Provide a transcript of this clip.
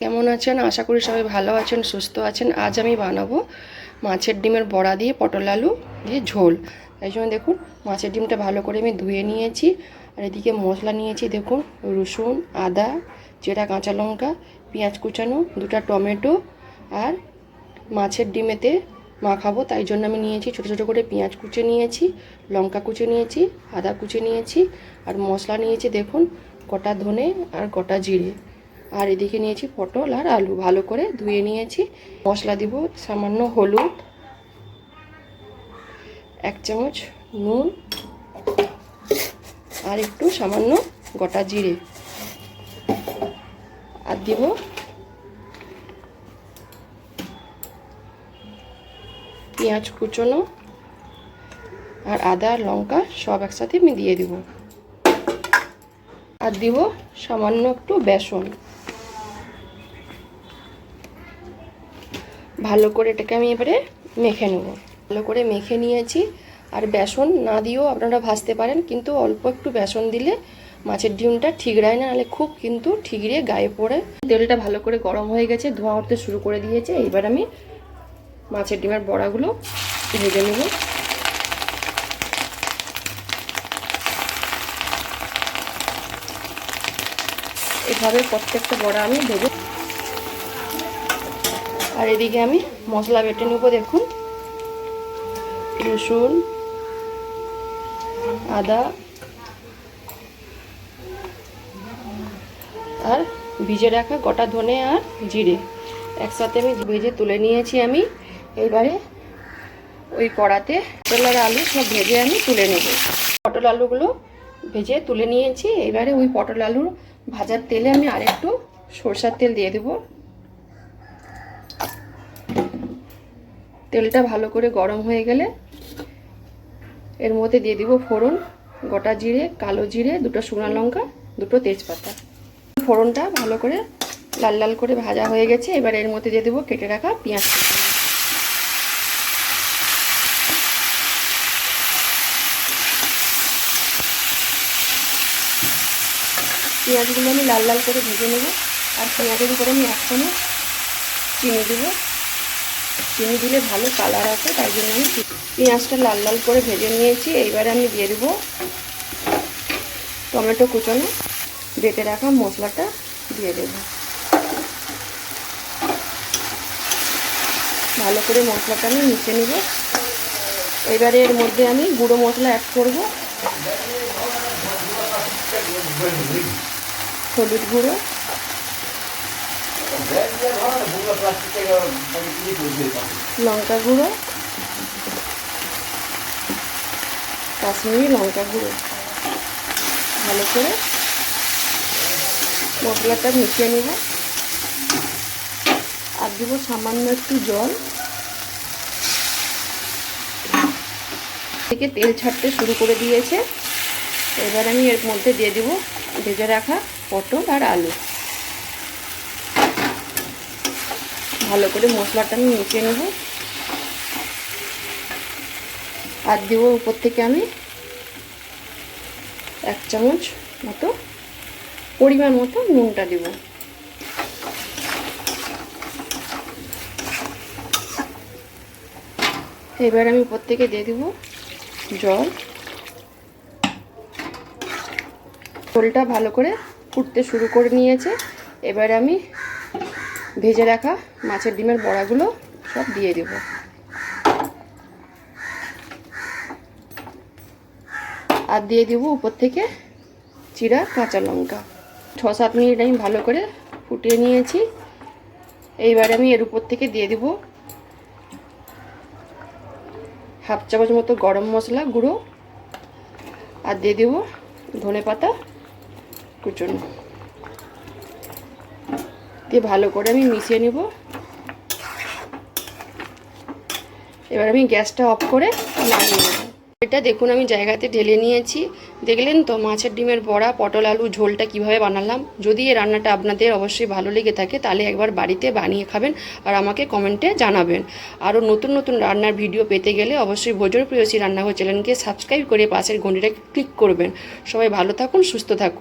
কেমন আছেন? আশা করি সবাই ভালো আছেন, সুস্থ আছেন। আজ আমি বানাবো মাছের ডিমের বড়া দিয়ে পটল আলু দিয়ে ঝোল। তাই জন্য দেখুন মাছের ডিমটা ভালো করে আমি ধুয়ে নিয়েছি। আর এদিকে মশলা নিয়েছি, দেখুন রসুন, আদা, চেরা কাঁচা লঙ্কা, পেঁয়াজ কুচানো, 2টা টমেটো আর মাছের ডিমেতে মাখাবো তাই জন্য আমি নিয়েছি ছোটো ছোটো করে পেঁয়াজ কুচে নিয়েছি, লঙ্কা কুচে নিয়েছি, আদা কুচে নিয়েছি আর মশলা নিয়েছি দেখুন গোটা ধনে আর গোটা জিরে। আর এদিকে নিয়েছি পটল আর আলু, ভালো করে ধুয়ে নিয়েছি। মশলা দিব সামান্য হলুদ, 1 চামচ নুন আর একটু সামান্য গোটা জিরে। আর দিব পেঁয়াজ কুচনো আর আদা লঙ্কা সব একসাথে আমি দিয়ে দিব। আর দিব সামান্য একটু বেসন। ভালো করে এটাকে আমি এবারে মেখে নেব। ভালো করে মেখে নিয়েছি। আর বেসন না দিয়েও আপনারা ভাজতে পারেন, কিন্তু অল্প একটু বেসন দিলে মাছের ডিমটা ঠিকরায় না, নাহলে খুব কিন্তু ঠিকরে গায়ে পড়ে। তেলটা ভালো করে গরম হয়ে গেছে, ধোঁয়া উঠতে শুরু করে দিয়েছে। এবার আমি মাছের ডিমের বড়াগুলো ভেজে নেব। এভাবে প্রত্যেকটা বড়া আমি ভেজে। আর এদিকে আমি মশলা বেটে নেব। দেখুন রসুন, আদা আর ভিজে রাখা গোটা ধনে আর জিরে একসাথে আমি ভেজে তুলে নিয়েছি। আমি এবারে ওই কড়াতে পটল আর আলু সব ভেজে আমি তুলে নেব। পটল আলুগুলো ভেজে তুলে নিয়েছি। এবারে ওই পটল আলুর ভাজার তেলে আমি আরেকটু সরষের তেল দিয়ে দেব। তেলটা ভালো করে গরম হয়ে গেলে এর মধ্যে দিয়ে দিব ফোড়ন, গোটা জিরে, কালো জিরে, 2টো শুকনো লঙ্কা, 2টো তেজপাতা। ফোড়নটা ভালো করে লাল লাল করে ভাজা হয়ে গেছে। এবার এর মধ্যে দিয়ে দেবো কেটে রাখা পেঁয়াজ। পেঁয়াজগুলো আমি লাল লাল করে ভেজে নেব। আর পেঁয়াজের উপরে আমি 1 চামচ চিনি দেবো। চিনি দিলে ভালো কালার আসে, তাই জন্য আমি পেঁয়াজটা লাল লাল করে ভেজে নিয়েছি। এইবারে আমি দিয়ে দেবো টমেটো কুচানো, বেটে রাখা মশলাটা দিয়ে দেব। ভালো করে মশলাটা আমি মিশিয়ে নেব। এবারে এর মধ্যে আমি গুঁড়ো মশলা অ্যাড করব। হলুদ গুঁড়ো, লঙ্কা গুঁড়ো, কাশ্মীরি লঙ্কা গুঁড়ো। ভালো করে মশলাটা মিশিয়ে নেব। আর দেবো সামান্য একটু জল। থেকে তেল ছাড়তে শুরু করে দিয়েছে। এবার আমি এর মধ্যে দিয়ে দেবো ভেজে রাখা পটল আর আলু। ভালো করে মশলাটা আমি মিশিয়ে নেব। আর দেবো উপর থেকে আমি 1 চামচ মতো পরিমাণ মতো নুনটা দেব। এবার আমি উপর থেকে দিয়ে দেবো জল। ঝোলটা ভালো করে ফুটতে শুরু করে নিয়েছে। এবার আমি ভেজে রাখা মাছের ডিমের বড়াগুলো সব দিয়ে দেব। আর দিয়ে দেবো উপর থেকে চিরা কাঁচা লঙ্কা। 6-7 মিনিট আমি ভালো করে ফুটিয়ে নিয়েছি। এইবার আমি এর উপর থেকে দিয়ে দেব 1/2 চামচ মতো গরম মশলা গুঁড়ো। আর দিয়ে দেব ধনে পাতা কুচনো দিয়ে ভালো করে আমি মিশিয়ে নেব। এবার আমি গ্যাসটা অফ করে নামিয়ে নেব। এটা দেখুন আমি জায়গাতে ঢেলে নিয়েছি। দেখলেন তো মাছের ডিমের বড়া পটল আলু ঝোলটা কিভাবে বানালাম। যদি এই রান্নাটা আপনাদের অবশ্যই ভালো লেগে থাকে তাহলে একবার বাড়িতে বানিয়ে খাবেন আর আমাকে কমেন্টে জানাবেন। আরও নতুন নতুন রান্নার ভিডিও পেতে গেলে অবশ্যই ভোজন প্রেয়সী রান্নাঘর চ্যানেলকে সাবস্ক্রাইব করে পাশের ঘন্টিটা ক্লিক করবেন। সবাই ভালো থাকুন, সুস্থ থাকুন।